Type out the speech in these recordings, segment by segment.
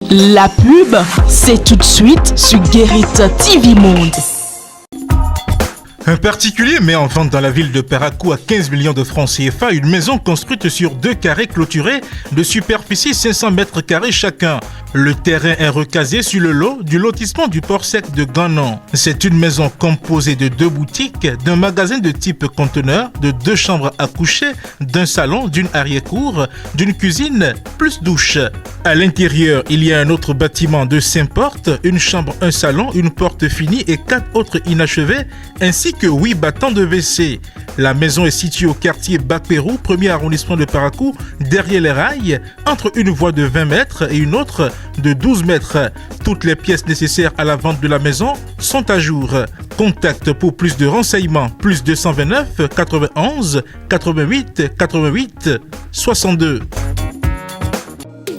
La pub, c'est tout de suite sur Guérite TV Monde. Un particulier met en vente dans la ville de Parakou à 15 millions de francs CFA une maison construite sur 2 carrés clôturés de superficie 500 mètres carrés chacun. Le terrain est recasé sur le lot du lotissement du port sec de Ganon. C'est une maison composée de 2 boutiques, d'un magasin de type conteneur, de 2 chambres à coucher, d'un salon, d'une arrière-cour, d'une cuisine, plus douche. À l'intérieur, il y a un autre bâtiment de 5 portes, une chambre, un salon, une porte finie et 4 autres inachevés, ainsi que 8 battants de WC. La maison est située au quartier Bakpérou, 1er arrondissement de Parakou, derrière les rails, entre une voie de 20 mètres et une autre de 12 mètres. Toutes les pièces nécessaires à la vente de la maison sont à jour. Contact pour plus de renseignements, plus 229 91 88 88 62.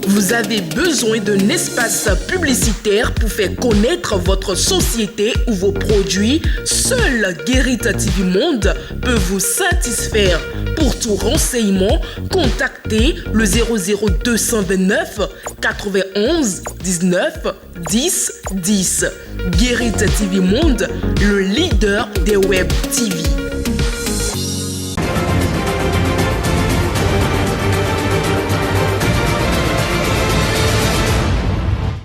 Vous avez besoin d'un espace publicitaire pour faire connaître votre société ou vos produits? Seul Guérite TV Monde peut vous satisfaire. Pour tout renseignement, contactez le 00229 91 19 10 10. Guérite TV Monde, le leader des web TV.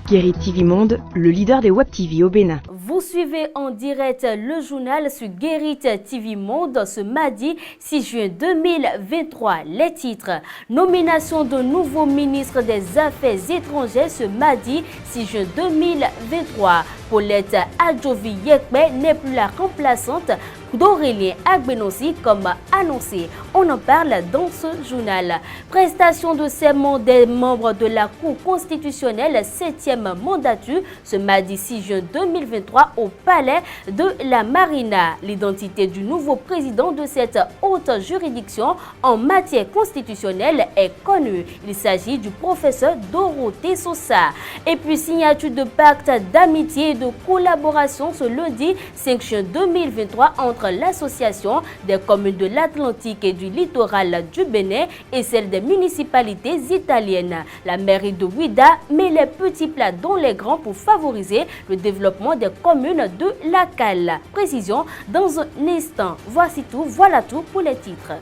Guérite TV Monde, le leader des Web TV au Bénin. Vous suivez en direct le journal sur Guérite TV Monde ce mardi 6 juin 2023. Les titres: nomination de nouveau ministre des Affaires étrangères ce mardi 6 juin 2023. Paulette Adjovi-Yekpe n'est plus la remplaçante d'Aurélien Agbenossi comme annoncé. On en parle dans ce journal. Prestation de serment des membres de la Cour constitutionnelle 7e mandature ce mardi 6 juin 2023 au Palais de la Marina. L'identité du nouveau président de cette haute juridiction en matière constitutionnelle est connue. Il s'agit du professeur Dorothée Sosa. Et puis signature de pacte d'amitié et de collaboration ce lundi 5 juin 2023 entre l'association des communes de l'Atlantique et du littoral du Bénin et celle des municipalités italiennes. La mairie de Ouida met les petits plats dans les grands pour favoriser le développement des communes de la Cale. Précision dans un instant. Voici tout, voilà tout pour les titres.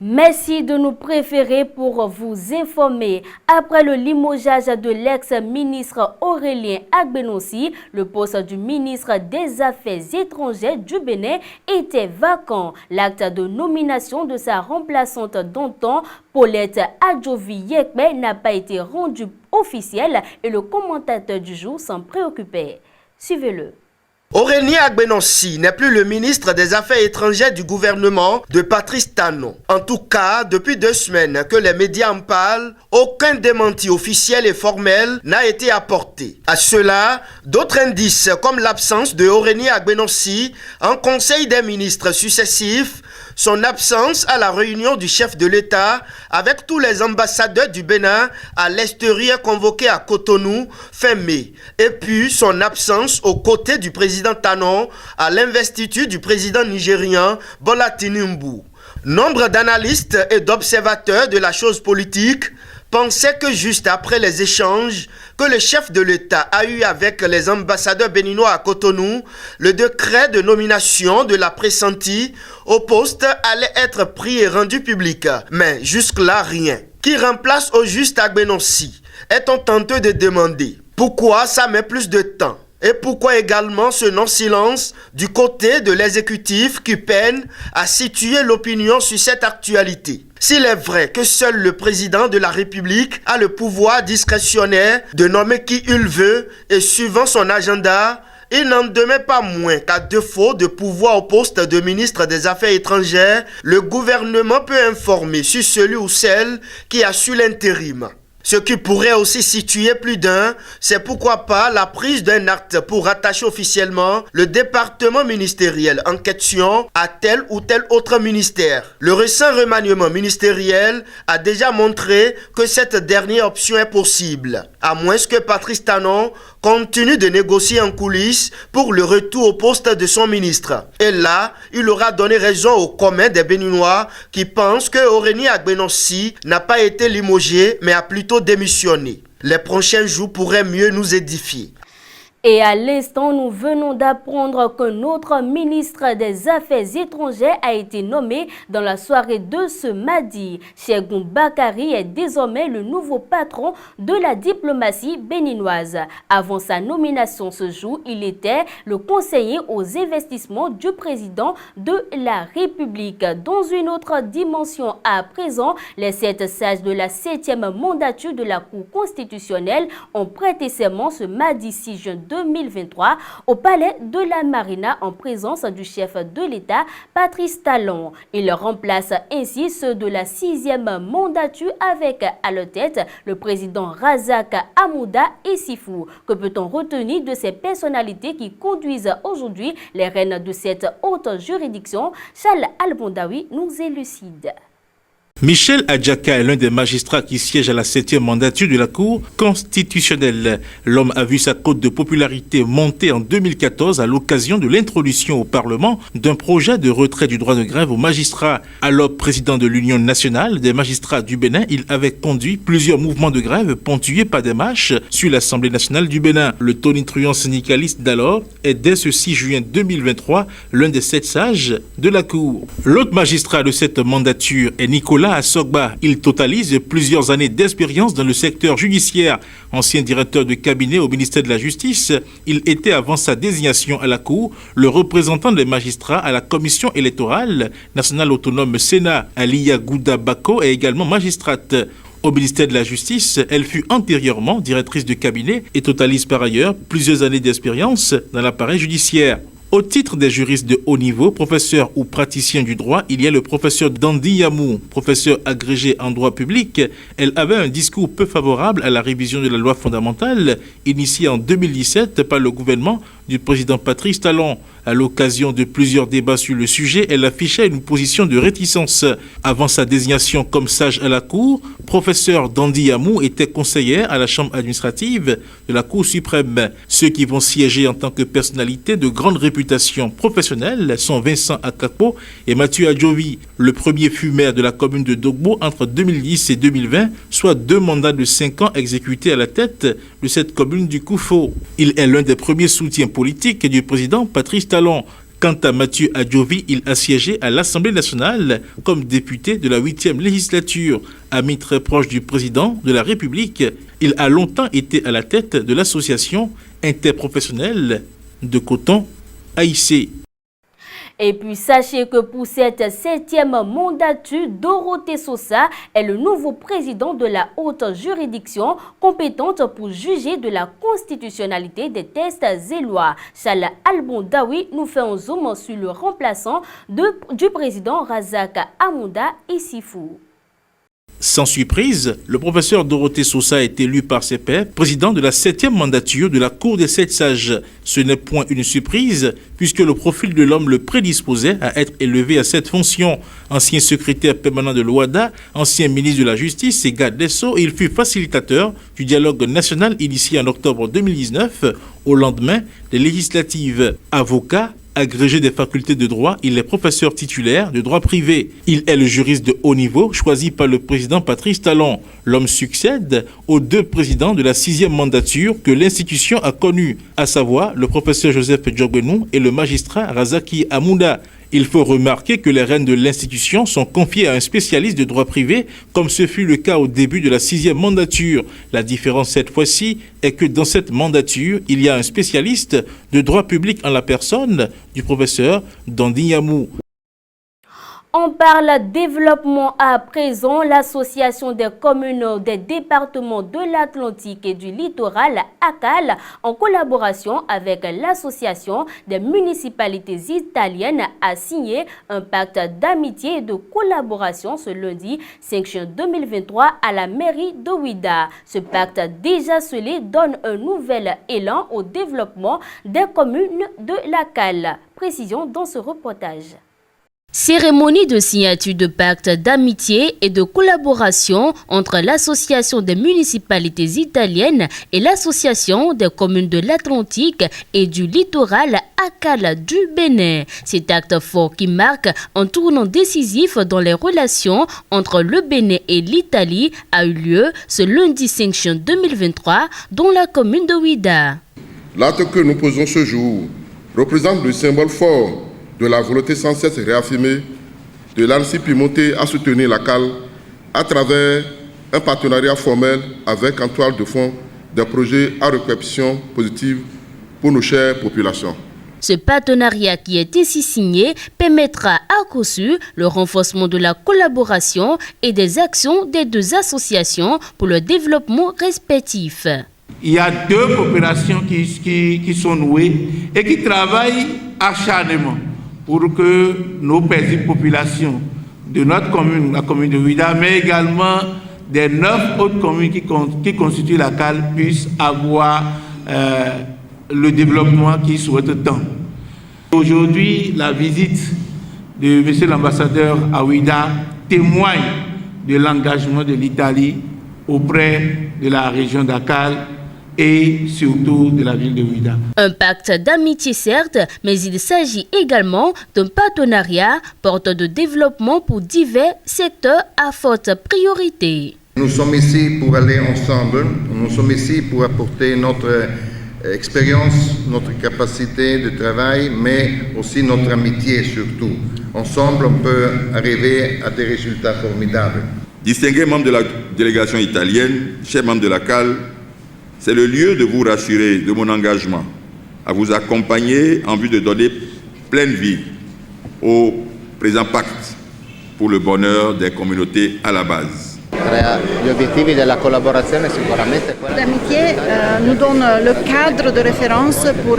Merci de nous préférer pour vous informer. Après le limogeage de l'ex-ministre Aurélien Agbenossi, le poste du ministre des Affaires étrangères du Bénin était vacant. L'acte de nomination de sa remplaçante d'antan, Paulette Adjovi-Yekpe, n'a pas été rendu officiel et le commentateur du jour s'en préoccupait. Suivez-le. Aurélien Agbenossi n'est plus le ministre des Affaires étrangères du gouvernement de Patrice Talon. En tout cas, depuis 2 semaines que les médias en parlent, aucun démenti officiel et formel n'a été apporté. À cela, d'autres indices comme l'absence de Aurélien Agbenossi en Conseil des ministres successifs, son absence à la réunion du chef de l'État avec tous les ambassadeurs du Bénin à l'extérieur convoqués à Cotonou fin mai, et puis son absence aux côtés du président Talon à l'investiture du président nigérian Bola Tinubu. Nombre d'analystes et d'observateurs de la chose politique pensaient que juste après les échanges que le chef de l'État a eu avec les ambassadeurs béninois à Cotonou, le décret de nomination de la pressentie au poste allait être pris et rendu public. Mais jusque-là, rien. Qui remplace au juste Agbenossi? Est-on tenté de demander pourquoi ça met plus de temps? Et pourquoi également ce non-silence du côté de l'exécutif qui peine à situer l'opinion sur cette actualité? S'il est vrai que seul le président de la République a le pouvoir discrétionnaire de nommer qui il veut et suivant son agenda, il n'en demeure pas moins qu'à défaut de pouvoir au poste de ministre des Affaires étrangères, le gouvernement peut informer sur celui ou celle qui a su l'intérim. Ce qui pourrait aussi situer plus d'un, c'est pourquoi pas la prise d'un acte pour rattacher officiellement le département ministériel en question à tel ou tel autre ministère. Le récent remaniement ministériel a déjà montré que cette dernière option est possible, à moins que Patrice Talon continue de négocier en coulisses pour le retour au poste de son ministre. Et là, il aura donné raison au commun des Béninois qui pensent que Oreni Agbenonsi n'a pas été limogé mais a plutôt démissionné. Les prochains jours pourraient mieux nous édifier. Et à l'instant, nous venons d'apprendre que notre ministre des Affaires étrangères a été nommé dans la soirée de ce mardi. Cheikhoun Bakary est désormais le nouveau patron de la diplomatie béninoise. Avant sa nomination ce jour, il était le conseiller aux investissements du président de la République. Dans une autre dimension à présent, les 7 sages de la 7e mandature de la Cour constitutionnelle ont prêté serment ce mardi 6 juin 2023 au palais de la Marina en présence du chef de l'État, Patrice Talon. Il remplace ainsi ceux de la 6e mandature avec à leur tête le président Razak Hamouda Issifou. Que peut-on retenir de ces personnalités qui conduisent aujourd'hui les rênes de cette haute juridiction? Charles Albondawi nous élucide. Michel Adjaka est l'un des magistrats qui siège à la 7e mandature de la Cour constitutionnelle. L'homme a vu sa cote de popularité monter en 2014 à l'occasion de l'introduction au Parlement d'un projet de retrait du droit de grève aux magistrats. Alors président de l'Union nationale des magistrats du Bénin, il avait conduit plusieurs mouvements de grève ponctués par des marches sur l'Assemblée nationale du Bénin. Le tonitruant syndicaliste d'alors est dès ce 6 juin 2023 l'un des 7 sages de la Cour. L'autre magistrat de cette mandature est Nicolas Assogba. Il totalise plusieurs années d'expérience dans le secteur judiciaire. Ancien directeur de cabinet au ministère de la Justice, il était avant sa désignation à la Cour le représentant des magistrats à la Commission électorale nationale autonome Sénat. Aliya Gouda Bako est également magistrate. Au ministère de la Justice, elle fut antérieurement directrice de cabinet et totalise par ailleurs plusieurs années d'expérience dans l'appareil judiciaire. Au titre des juristes de haut niveau, professeurs ou praticiens du droit, il y a le professeur Dandi Yamou, professeur agrégé en droit public. Elle avait un discours peu favorable à la révision de la loi fondamentale, initiée en 2017 par le gouvernement du président Patrice Talon. À l'occasion de plusieurs débats sur le sujet, elle affichait une position de réticence. Avant sa désignation comme sage à la Cour, professeur Dandi Yamou était conseillère à la Chambre administrative de la Cour suprême. Ceux qui vont siéger en tant que personnalité de grande réputation professionnelle sont Vincent Akapo et Mathieu Adjovi. Le premier fut maire de la commune de Dogbo entre 2010 et 2020, soit 2 mandats de 5 ans exécutés à la tête de cette commune du Koufo. Il est l'un des premiers soutiens politiques du président Patrice Talon. Quant à Mathieu Adjovi, il a siégé à l'Assemblée nationale comme député de la 8e législature. Ami très proche du président de la République, il a longtemps été à la tête de l'association interprofessionnelle de coton AIC. Et puis sachez que pour cette 7e mandature, Dorothée Sosa est le nouveau président de la haute juridiction compétente pour juger de la constitutionnalité des textes et lois. Charles Albondawi nous fait un zoom sur le remplaçant du président Razak Hamouda Issifou. Sans surprise, le professeur Dorothée Sosa est élu par ses pairs président de la 7e mandature de la Cour des 7 sages. Ce n'est point une surprise puisque le profil de l'homme le prédisposait à être élevé à cette fonction. Ancien secrétaire permanent de l'OADA, ancien ministre de la Justice et garde des Sceaux, il fut facilitateur du dialogue national initié en octobre 2019 au lendemain des législatives. Avocat, agrégé des facultés de droit, il est professeur titulaire de droit privé. Il est le juriste de haut niveau choisi par le président Patrice Talon. L'homme succède aux 2 présidents de la 6e mandature que l'institution a connus, à savoir le professeur Joseph Djogbenou et le magistrat Razaki Hamouda. Il faut remarquer que les rênes de l'institution sont confiées à un spécialiste de droit privé, comme ce fut le cas au début de la 6e mandature. La différence cette fois-ci est que dans cette mandature, il y a un spécialiste de droit public en la personne du professeur Dandi Yamou. On parle développement à présent. L'association des communes des départements de l'Atlantique et du littoral, ACAL, en collaboration avec l'association des municipalités italiennes, a signé un pacte d'amitié et de collaboration ce lundi 5 juin 2023 à la mairie de Ouidah. Ce pacte déjà scellé donne un nouvel élan au développement des communes de l'ACAL. Précision dans ce reportage. Cérémonie de signature de pacte d'amitié et de collaboration entre l'Association des municipalités italiennes et l'Association des communes de l'Atlantique et du littoral ACAL du Bénin. Cet acte fort qui marque un tournant décisif dans les relations entre le Bénin et l'Italie a eu lieu ce lundi 5 juin 2023 dans la commune de Ouidah. L'acte que nous posons ce jour représente le symbole fort de la volonté sans cesse réaffirmée de l'ANSI piémontais à soutenir l'ACAL à travers un partenariat formel avec en toile de fond des projets à répercussion positive pour nos chères populations. Ce partenariat qui est ici signé permettra à coup sûr le renforcement de la collaboration et des actions des deux associations pour le développement respectif. Il y a deux coopérations qui sont nouées et qui travaillent acharnement pour que nos petites populations de notre commune, la commune de Ouidah, mais également des 9 autres communes qui constituent la CAL, puissent avoir le développement qu'ils souhaitent tant. Aujourd'hui, la visite de M. l'ambassadeur à Ouidah témoigne de l'engagement de l'Italie auprès de la région d'Akal et surtout de la ville de Ouidah. Un pacte d'amitié certes, mais il s'agit également d'un partenariat porteur de développement pour divers secteurs à forte priorité. Nous sommes ici pour aller ensemble, nous sommes ici pour apporter notre expérience, notre capacité de travail, mais aussi notre amitié surtout. Ensemble, on peut arriver à des résultats formidables. Distingués membres de la délégation italienne, chers membres de la CAL, c'est le lieu de vous rassurer de mon engagement à vous accompagner en vue de donner pleine vie au présent pacte pour le bonheur des communautés à la base. L'amitié nous donne le cadre de référence pour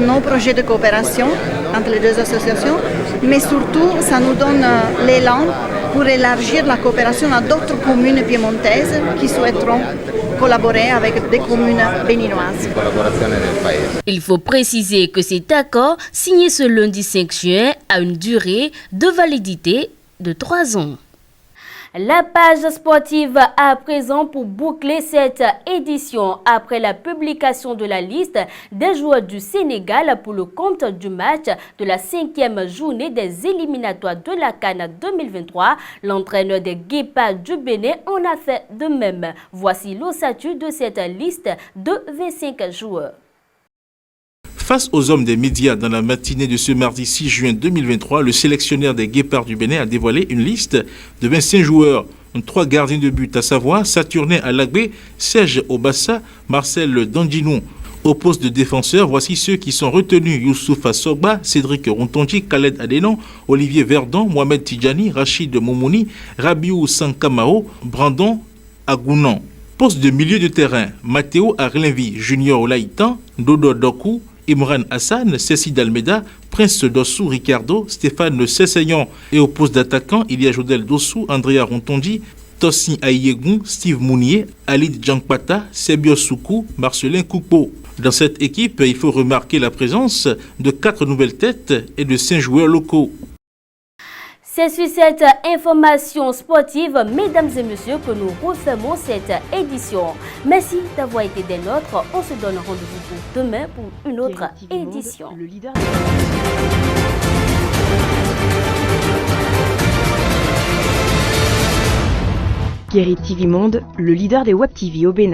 nos projets de coopération entre les deux associations, mais surtout ça nous donne l'élan pour élargir la coopération à d'autres communes piémontaises qui souhaiteront collaborer avec des communes béninoises. Il faut préciser que cet accord, signé ce lundi 5 juin, a une durée de validité de 3 ans. La page sportive à présent pour boucler cette édition après la publication de la liste des joueurs du Sénégal pour le compte du match de la 5e journée des éliminatoires de la CAN 2023. L'entraîneur des Guépards du Bénin en a fait de même. Voici l'ossature de cette liste de 25 joueurs. Face aux hommes des médias dans la matinée de ce mardi 6 juin 2023, le sélectionneur des Guépards du Bénin a dévoilé une liste de 25 joueurs, 3 gardiens de but, à savoir Saturnin Alagbé, Serge Obassa, Marcel Dandinou. Au poste de défenseur, voici ceux qui sont retenus: Youssouf Assogba, Cédric Rontonji, Khaled Adenon, Olivier Verdon, Mohamed Tidjani, Rachid Moumouni, Rabiou Sankamao, Brandon Agounan. Poste de milieu de terrain, Matteo Arlenvi, Junior Olaïtan, Dodo Doku, Imran Hassan, Cécile Almeida, Prince Dossou, Ricardo, Stéphane Sessayon. Et au poste d'attaquant, il y a Jodel Dossou, Andrea Rontondi, Tossin Aïegoun, Steve Mounier, Alid Djankpata, Sebio Soukou, Marcelin Koupo. Dans cette équipe, il faut remarquer la présence de 4 nouvelles têtes et de 5 joueurs locaux. C'est sur cette information sportive, mesdames et messieurs, que nous refermons cette édition. Merci d'avoir été des nôtres. On se donne rendez-vous pour demain pour une autre édition. Le leader Guérit TV Monde, le leader des Web TV au Bénin.